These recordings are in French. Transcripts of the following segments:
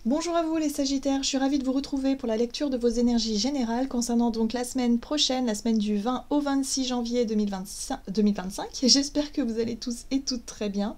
Bonjour à vous les Sagittaires, je suis ravie de vous retrouver pour la lecture de vos énergies générales concernant donc la semaine prochaine, la semaine du 20 au 26 janvier 2025. Et j'espère que vous allez tous et toutes très bien.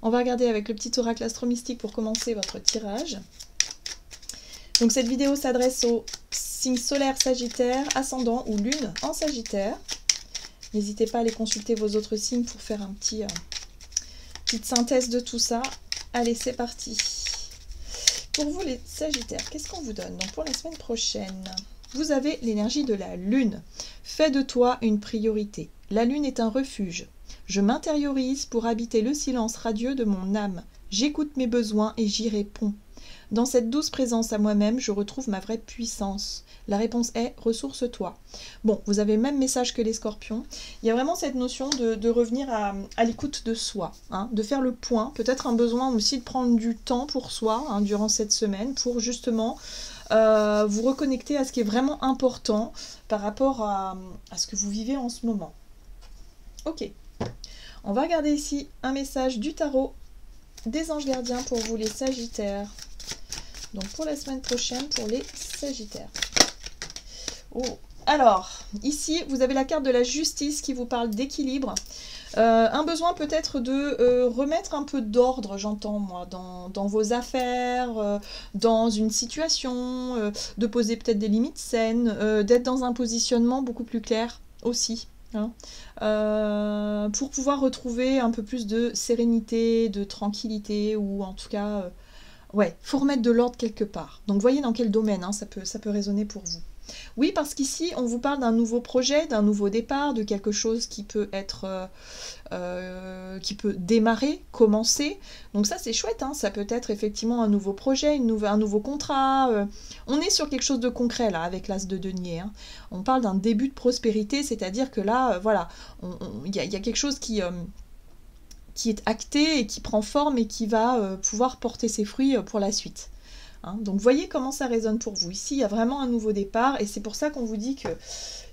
On va regarder avec le petit oracle astro-mystique pour commencer votre tirage. Donc cette vidéo s'adresse aux signes solaires Sagittaire, ascendant ou lune en Sagittaire. N'hésitez pas à aller consulter vos autres signes pour faire un petite synthèse de tout ça. Allez, c'est parti. Pour vous les Sagittaires, qu'est-ce qu'on vous donne? Donc pour la semaine prochaine, vous avez l'énergie de la Lune. Fais de toi une priorité. La Lune est un refuge. Je m'intériorise pour habiter le silence radieux de mon âme. J'écoute mes besoins et j'y réponds. Dans cette douce présence à moi-même, je retrouve ma vraie puissance. La réponse est « ressource-toi ». Bon, vous avez le même message que les Scorpions. Il y a vraiment cette notion de revenir à l'écoute de soi, hein, de faire le point. Peut-être un besoin aussi de prendre du temps pour soi hein, durant cette semaine pour justement vous reconnecter à ce qui est vraiment important par rapport à ce que vous vivez en ce moment. Ok, on va regarder ici un message du tarot des anges gardiens pour vous les Sagittaires. Donc pour la semaine prochaine, pour les Sagittaires. Oh. Alors, ici, vous avez la carte de la justice qui vous parle d'équilibre. Un besoin peut-être de remettre un peu d'ordre, j'entends moi, dans vos affaires, dans une situation, de poser peut-être des limites saines, d'être dans un positionnement beaucoup plus clair aussi. Hein, pour pouvoir retrouver un peu plus de sérénité, de tranquillité, ou en tout cas... ouais, il faut remettre de l'ordre quelque part. Donc voyez dans quel domaine hein, ça peut résonner pour vous. Oui, parce qu'ici, on vous parle d'un nouveau projet, d'un nouveau départ, de quelque chose qui peut être... qui peut démarrer, commencer. Donc ça, c'est chouette. Hein, ça peut être effectivement un nouveau projet, un nouveau contrat. On est sur quelque chose de concret, là, avec l'as de denier. Hein. On parle d'un début de prospérité, c'est-à-dire que là, voilà, il y a quelque chose qui est acté et qui prend forme et qui va pouvoir porter ses fruits pour la suite. Hein, donc voyez comment ça résonne pour vous. Ici, il y a vraiment un nouveau départ et c'est pour ça qu'on vous dit que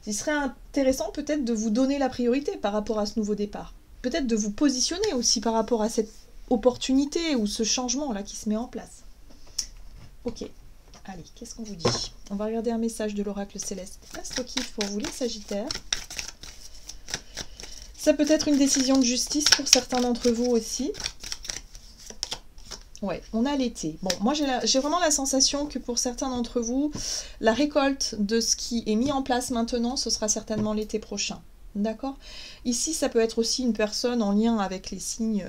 il serait intéressant peut-être de vous donner la priorité par rapport à ce nouveau départ. Peut-être de vous positionner aussi par rapport à cette opportunité ou ce changement-là qui se met en place. Ok, allez, qu'est-ce qu'on vous dit? On va regarder un message de l'oracle céleste Astrokif pour vous les Sagittaires. Ça peut être une décision de justice pour certains d'entre vous aussi. Ouais, on a l'été. Bon, moi j'ai vraiment la sensation que pour certains d'entre vous, la récolte de ce qui est mis en place maintenant, ce sera certainement l'été prochain. D'accord? Ici, ça peut être aussi une personne en lien avec les signes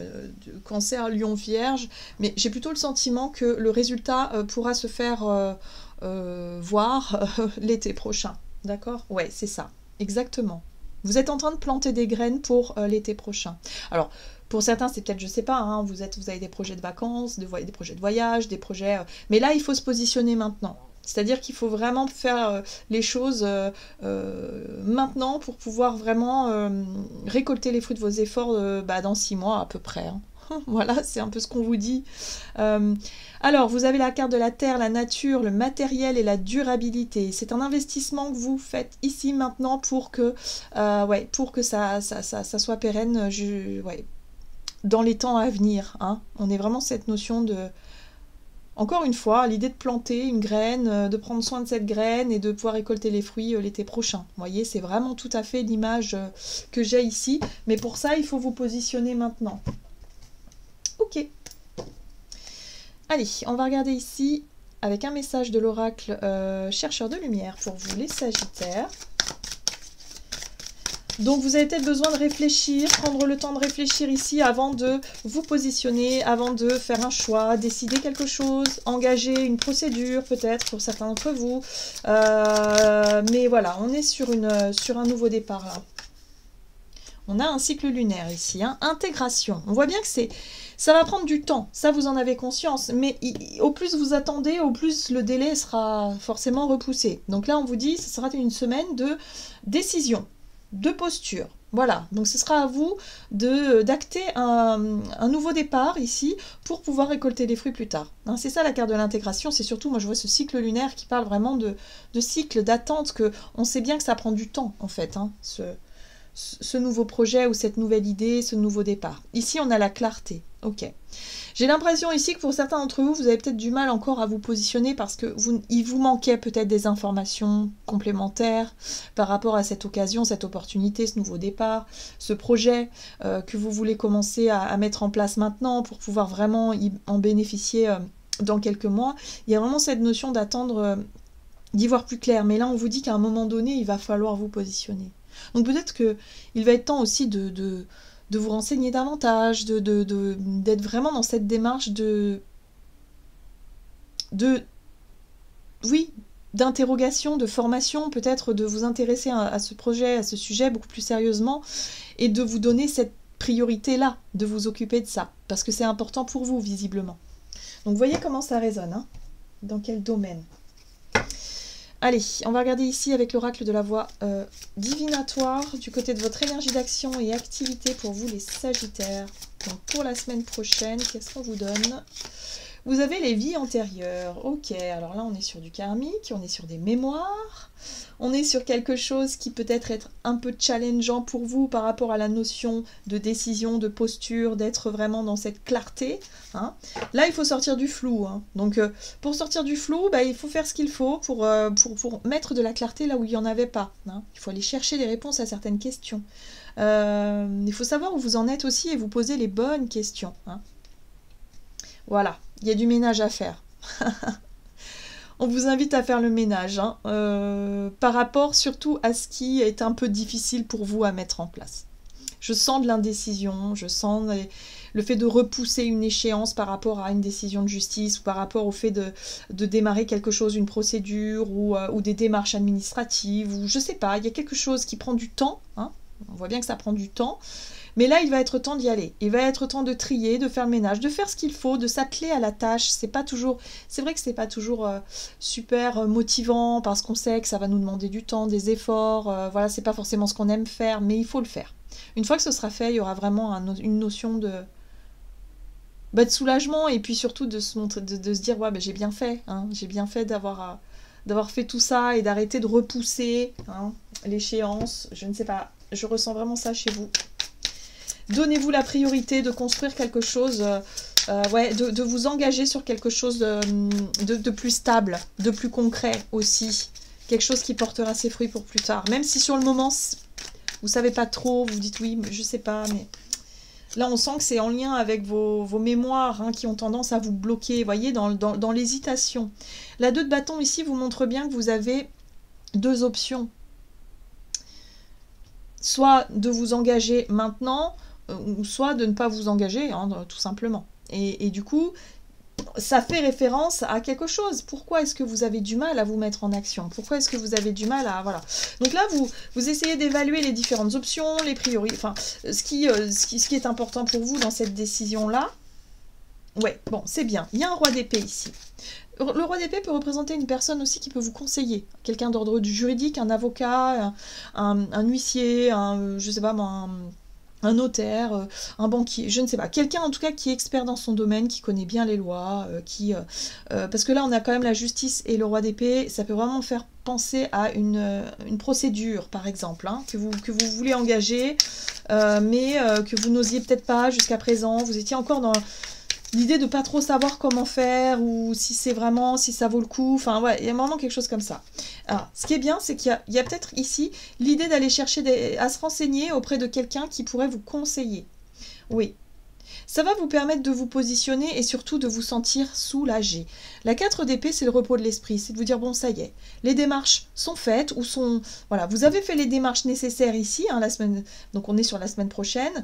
de Cancer, Lion, Vierge, mais j'ai plutôt le sentiment que le résultat pourra se faire voir l'été prochain. D'accord? Ouais, c'est ça. Exactement. Vous êtes en train de planter des graines pour l'été prochain. Alors, pour certains, c'est peut-être, je sais pas, hein, vous avez des projets de vacances, des projets de voyage, des projets... mais là, il faut se positionner maintenant. C'est-à-dire qu'il faut vraiment faire les choses maintenant pour pouvoir vraiment récolter les fruits de vos efforts dans 6 mois à peu près. Hein. Voilà, c'est un peu ce qu'on vous dit. Alors, vous avez la carte de la terre, la nature, le matériel et la durabilité. C'est un investissement que vous faites ici, maintenant, pour que ça soit pérenne dans les temps à venir. Hein. On est vraiment cette notion de... Encore une fois, l'idée de planter une graine, de prendre soin de cette graine et de pouvoir récolter les fruits l'été prochain. Vous voyez, c'est vraiment tout à fait l'image que j'ai ici. Mais pour ça, il faut vous positionner maintenant. Ok. Allez, on va regarder ici avec un message de l'oracle chercheur de lumière pour vous les Sagittaires. Donc vous avez peut-être besoin de réfléchir, prendre le temps de réfléchir ici avant de vous positionner, avant de faire un choix, décider quelque chose, engager une procédure peut-être pour certains d'entre vous. Mais voilà, on est sur un nouveau départ là. On a un cycle lunaire ici, hein. Intégration. On voit bien que ça va prendre du temps, ça vous en avez conscience, mais au plus vous attendez, au plus le délai sera forcément repoussé. Donc là on vous dit, ce sera une semaine de décision, de posture. Voilà, donc ce sera à vous d'acter un nouveau départ ici pour pouvoir récolter les fruits plus tard. Hein, c'est ça la carte de l'intégration, c'est surtout, moi je vois ce cycle lunaire qui parle vraiment de cycle, d'attente, que on sait bien que ça prend du temps en fait, hein, ce nouveau projet ou cette nouvelle idée, ce nouveau départ. Ici, on a la clarté. Ok. J'ai l'impression ici que pour certains d'entre vous, vous avez peut-être du mal encore à vous positionner parce que il vous manquait peut-être des informations complémentaires par rapport à cette occasion, cette opportunité, ce nouveau départ, ce projet que vous voulez commencer à mettre en place maintenant pour pouvoir vraiment en bénéficier dans quelques mois. Il y a vraiment cette notion d'attendre, d'y voir plus clair. Mais là, on vous dit qu'à un moment donné, il va falloir vous positionner. Donc peut-être qu'il va être temps aussi de vous renseigner davantage, d'être vraiment dans cette démarche oui, d'interrogation, de formation, peut-être de vous intéresser à ce projet, à ce sujet beaucoup plus sérieusement, et de vous donner cette priorité-là, de vous occuper de ça, parce que c'est important pour vous, visiblement. Donc voyez comment ça résonne, hein, dans quel domaine. Allez, on va regarder ici avec l'oracle de la voix divinatoire du côté de votre énergie d'action et activité pour vous les Sagittaires. Donc pour la semaine prochaine, qu'est-ce qu'on vous donne? Vous avez les vies antérieures. Ok, alors là on est sur du karmique, on est sur des mémoires, on est sur quelque chose qui peut-être être un peu challengeant pour vous par rapport à la notion de décision, de posture, d'être vraiment dans cette clarté. Hein. Là il faut sortir du flou. Hein. Donc pour sortir du flou, bah, il faut faire ce qu'il faut pour mettre de la clarté là où il n'y en avait pas. Hein. Il faut aller chercher des réponses à certaines questions. Il faut savoir où vous en êtes aussi et vous poser les bonnes questions. Hein. Voilà, il y a du ménage à faire. On vous invite à faire le ménage, hein, par rapport surtout à ce qui est un peu difficile pour vous à mettre en place. Je sens de l'indécision, je sens le fait de repousser une échéance par rapport à une décision de justice ou par rapport au fait de démarrer quelque chose, une procédure ou des démarches administratives, ou je sais pas, il y a quelque chose qui prend du temps, hein, on voit bien que ça prend du temps. Mais là, il va être temps d'y aller. Il va être temps de trier, de faire le ménage, de faire ce qu'il faut, de s'atteler à la tâche. C'est vrai que c'est pas toujours super motivant parce qu'on sait que ça va nous demander du temps, des efforts. Voilà, c'est pas forcément ce qu'on aime faire, mais il faut le faire. Une fois que ce sera fait, il y aura vraiment une notion de soulagement et puis surtout de se dire ouais, j'ai bien fait. Hein, j'ai bien fait d'avoir fait tout ça et d'arrêter de repousser hein, l'échéance. Je ne sais pas. Je ressens vraiment ça chez vous. Donnez-vous la priorité de construire quelque chose, de vous engager sur quelque chose de plus stable, de plus concret aussi. Quelque chose qui portera ses fruits pour plus tard. Même si sur le moment, vous savez pas trop, vous dites oui, je sais pas, mais là on sent que c'est en lien avec vos mémoires hein, qui ont tendance à vous bloquer, vous voyez, dans l'hésitation. La 2 de bâton ici vous montre bien que vous avez 2 options. Soit de vous engager maintenant, ou soit de ne pas vous engager, hein, tout simplement. Et du coup, ça fait référence à quelque chose. Pourquoi est-ce que vous avez du mal à vous mettre en action? Pourquoi est-ce que vous avez du mal à... Voilà. Donc là, vous essayez d'évaluer les différentes options, les priorités, enfin, ce qui est important pour vous dans cette décision-là. Ouais, bon, c'est bien. Il y a un roi d'épée ici. Le roi d'épée peut représenter une personne aussi qui peut vous conseiller. Quelqu'un d'ordre juridique, un avocat, un huissier, je sais pas moi, un notaire, un banquier, je ne sais pas. Quelqu'un en tout cas qui est expert dans son domaine, qui connaît bien les lois, parce que là on a quand même la justice et le roi d'épée, ça peut vraiment faire penser à une procédure par exemple, hein, que vous voulez engager, mais que vous n'osiez peut-être pas jusqu'à présent, vous étiez encore dans... l'idée de pas trop savoir comment faire ou si c'est vraiment, si ça vaut le coup. Enfin, ouais, il y a vraiment quelque chose comme ça. Alors, ce qui est bien, c'est qu'il y a peut-être ici l'idée d'aller chercher à se renseigner auprès de quelqu'un qui pourrait vous conseiller. Oui. Ça va vous permettre de vous positionner et surtout de vous sentir soulagé. La 4 d'épée, c'est le repos de l'esprit. C'est de vous dire, bon, ça y est, les démarches sont faites ou sont... Voilà, vous avez fait les démarches nécessaires ici, hein, la semaine... donc on est sur la semaine prochaine,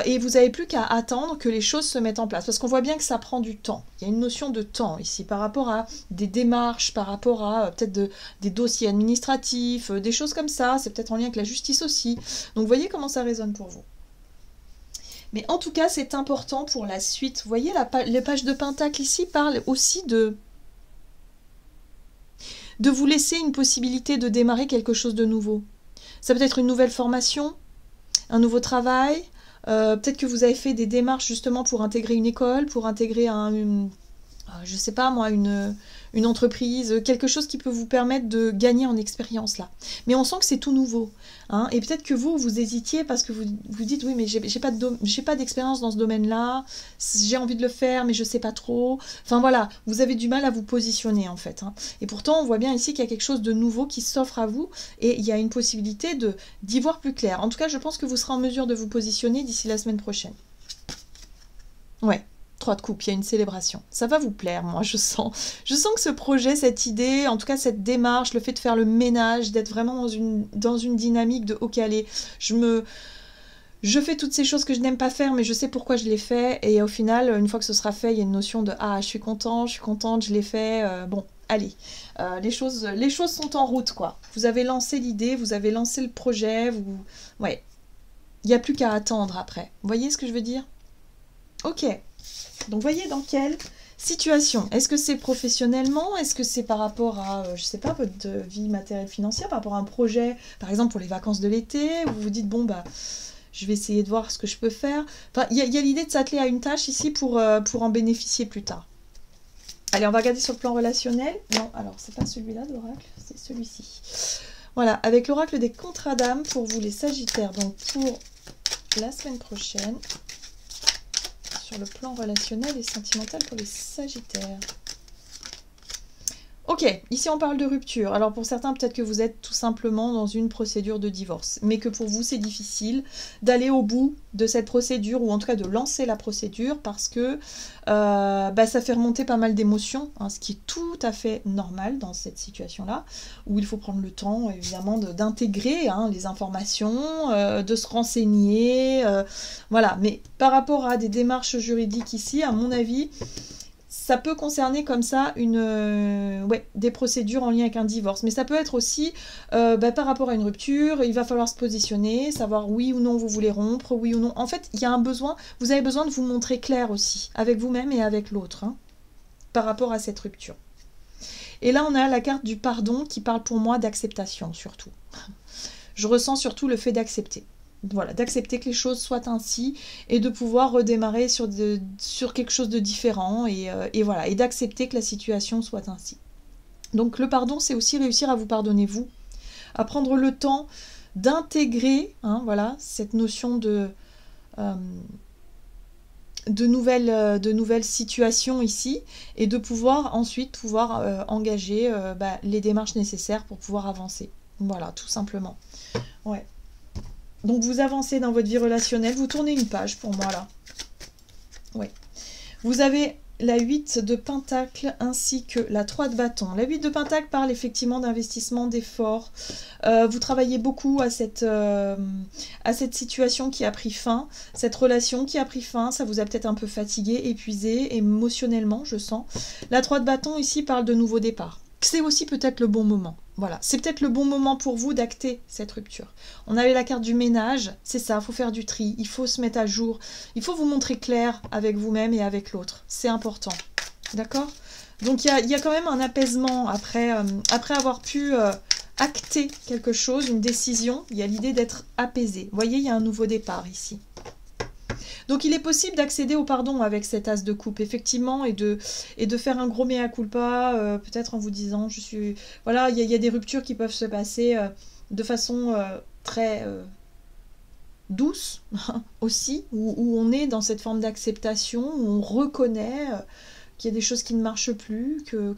et vous n'avez plus qu'à attendre que les choses se mettent en place. Parce qu'on voit bien que ça prend du temps. Il y a une notion de temps ici par rapport à des démarches, par rapport à peut-être des dossiers administratifs, des choses comme ça. C'est peut-être en lien avec la justice aussi. Donc, vous voyez comment ça résonne pour vous. Mais en tout cas, c'est important pour la suite. Vous voyez, les pages de Pentacle ici parlent aussi de vous laisser une possibilité de démarrer quelque chose de nouveau. Ça peut être une nouvelle formation, un nouveau travail. Peut-être que vous avez fait des démarches justement pour intégrer une école, pour intégrer je sais pas moi, une entreprise, quelque chose qui peut vous permettre de gagner en expérience là. Mais on sent que c'est tout nouveau. Hein, et peut-être que vous hésitiez parce que vous dites oui mais j'ai pas d'expérience dans ce domaine-là, j'ai envie de le faire mais je sais pas trop. Enfin voilà, vous avez du mal à vous positionner en fait. Hein. Et pourtant on voit bien ici qu'il y a quelque chose de nouveau qui s'offre à vous et il y a une possibilité d'y voir plus clair. En tout cas je pense que vous serez en mesure de vous positionner d'ici la semaine prochaine. Ouais. 3 de coupe, il y a une célébration. Ça va vous plaire, moi, je sens. Je sens que ce projet, cette idée, en tout cas cette démarche, le fait de faire le ménage, d'être vraiment dans une dynamique de « ok, allez, je fais toutes ces choses que je n'aime pas faire, mais je sais pourquoi je les fais. » Et au final, une fois que ce sera fait, il y a une notion de « ah, je suis contente, je l'ai fait. Bon, allez, les choses sont en route, quoi. Vous avez lancé l'idée, vous avez lancé le projet, ouais. Il n'y a plus qu'à attendre après. Vous voyez ce que je veux dire? Ok. Donc, voyez dans quelle situation. Est-ce que c'est professionnellement? Est-ce que c'est par rapport à, je sais pas, votre vie matérielle financière, par rapport à un projet, par exemple pour les vacances de l'été, où vous vous dites, bon, bah, je vais essayer de voir ce que je peux faire. Enfin, il y a l'idée de s'atteler à une tâche ici pour en bénéficier plus tard. Allez, on va regarder sur le plan relationnel. Non, alors, c'est pas celui-là d'oracle, c'est celui-ci. Voilà, avec l'oracle des contrats d'âme pour vous les Sagittaires, donc pour la semaine prochaine. Sur le plan relationnel et sentimental pour les Sagittaires. Ok, ici on parle de rupture. Alors pour certains, peut-être que vous êtes tout simplement dans une procédure de divorce, mais que pour vous c'est difficile d'aller au bout de cette procédure, ou en tout cas de lancer la procédure, parce que ça fait remonter pas mal d'émotions, hein, ce qui est tout à fait normal dans cette situation-là, où il faut prendre le temps évidemment d'intégrer les informations, de se renseigner, voilà. Mais par rapport à des démarches juridiques ici, à mon avis, ça peut concerner comme ça des procédures en lien avec un divorce. Mais ça peut être aussi par rapport à une rupture, il va falloir se positionner, savoir oui ou non vous voulez rompre, oui ou non. En fait, il y a un besoin, vous avez besoin de vous montrer clair aussi, avec vous-même et avec l'autre, hein, par rapport à cette rupture. Et là, on a la carte du pardon qui parle pour moi d'acceptation surtout. Je ressens surtout le fait d'accepter. Voilà, d'accepter que les choses soient ainsi et de pouvoir redémarrer sur quelque chose de différent et voilà, et d'accepter que la situation soit ainsi. Donc le pardon, c'est aussi réussir à vous pardonner vous, à prendre le temps d'intégrer voilà, cette notion de nouvelles situations ici et de pouvoir ensuite engager les démarches nécessaires pour pouvoir avancer. Voilà, tout simplement. Ouais. Donc vous avancez dans votre vie relationnelle, vous tournez une page pour moi là. Ouais. Vous avez la 8 de Pentacle ainsi que la 3 de bâton. La 8 de Pentacle parle effectivement d'investissement, d'effort. Vous travaillez beaucoup à cette situation qui a pris fin, cette relation qui a pris fin, ça vous a peut-être un peu fatigué, épuisé, émotionnellement, je sens. La 3 de bâton ici parle de nouveau départ. C'est aussi peut-être le bon moment. Voilà, c'est peut-être le bon moment pour vous d'acter cette rupture. On avait la carte du ménage, c'est ça, il faut faire du tri, il faut se mettre à jour, il faut vous montrer clair avec vous-même et avec l'autre. C'est important, d'accord? Donc il y a quand même un apaisement après avoir pu acter quelque chose, une décision, il y a l'idée d'être apaisé. Vous voyez, il y a un nouveau départ ici. Donc il est possible d'accéder au pardon avec cet as de coupe, effectivement, et de faire un gros mea culpa, peut-être en vous disant, voilà, il y a des ruptures qui peuvent se passer de façon très douce aussi, où on est dans cette forme d'acceptation, où on reconnaît qu'il y a des choses qui ne marchent plus, que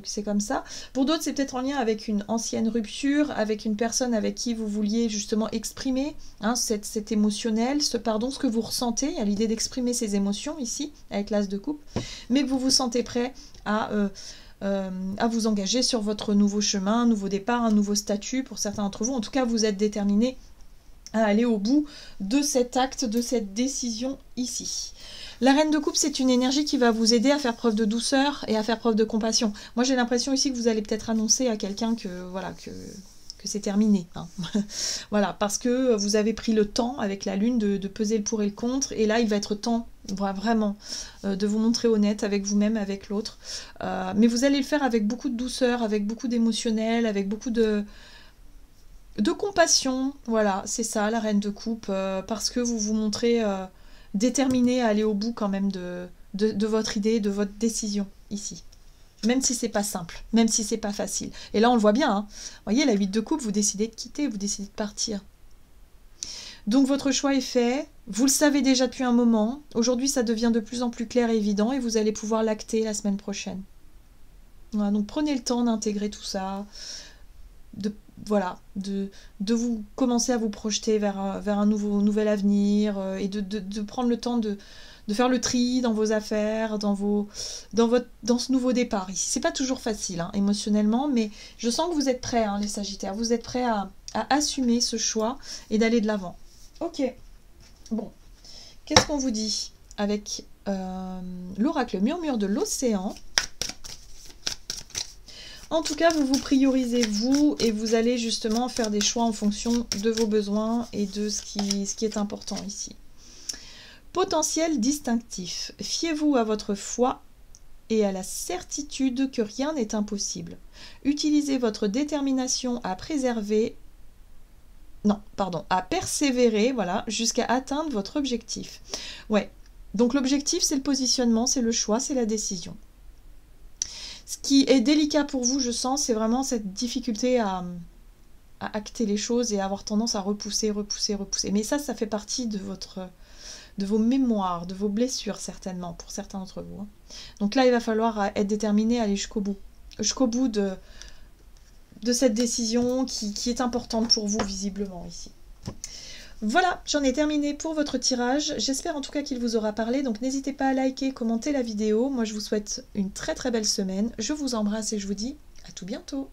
c'est comme ça. Pour d'autres, c'est peut-être en lien avec une ancienne rupture, avec une personne avec qui vous vouliez justement exprimer cet émotionnel, ce pardon, ce que vous ressentez. Il y a l'idée d'exprimer ces émotions ici, avec l'as de coupe, mais que vous vous sentez prêt à vous engager sur votre nouveau chemin, un nouveau départ, un nouveau statut pour certains d'entre vous. En tout cas, vous êtes déterminés à aller au bout de cet acte, de cette décision ici. La reine de coupe, c'est une énergie qui va vous aider à faire preuve de douceur et à faire preuve de compassion. Moi, j'ai l'impression ici que vous allez peut-être annoncer à quelqu'un que c'est terminé. Voilà, parce que vous avez pris le temps avec la lune de peser le pour et le contre. Et là, il va être temps, vraiment, de vous montrer honnête avec vous-même, avec l'autre. Mais vous allez le faire avec beaucoup de douceur, avec beaucoup d'émotionnel, avec beaucoup de compassion. Voilà, c'est ça, la reine de coupe. Parce que vous vous montrez... déterminé à aller au bout quand même de votre idée, de votre décision ici. Même si c'est pas simple, même si c'est pas facile. Et là, on le voit bien. Hein. Vous voyez, la 8 de coupe, vous décidez de quitter, vous décidez de partir. Donc, votre choix est fait. Vous le savez déjà depuis un moment. Aujourd'hui, ça devient de plus en plus clair et évident et vous allez pouvoir l'acter la semaine prochaine. Voilà, donc, prenez le temps d'intégrer tout ça. Voilà, de vous commencer à vous projeter vers un nouvel avenir et de prendre le temps de faire le tri dans vos affaires, dans ce nouveau départ. Ici, c'est pas toujours facile hein, émotionnellement, mais je sens que vous êtes prêts, hein, les Sagittaires. Vous êtes prêts à assumer ce choix et d'aller de l'avant. Ok. Bon. Qu'est-ce qu'on vous dit avec l'oracle murmure de l'océan? En tout cas, vous vous priorisez vous et vous allez justement faire des choix en fonction de vos besoins et de ce qui est important ici. Potentiel distinctif. Fiez-vous à votre foi et à la certitude que rien n'est impossible. Utilisez votre détermination à persévérer, voilà, jusqu'à atteindre votre objectif. Ouais, donc l'objectif, c'est le positionnement, c'est le choix, c'est la décision. Ce qui est délicat pour vous, je sens, c'est vraiment cette difficulté à acter les choses et à avoir tendance à repousser. Mais ça fait partie de vos mémoires, de vos blessures certainement, pour certains d'entre vous. Hein. Donc là, il va falloir être déterminé à aller jusqu'au bout de cette décision qui est importante pour vous visiblement ici. Voilà, j'en ai terminé pour votre tirage. J'espère en tout cas qu'il vous aura parlé. Donc n'hésitez pas à liker, commenter la vidéo. Moi, je vous souhaite une très très belle semaine. Je vous embrasse et je vous dis à tout bientôt.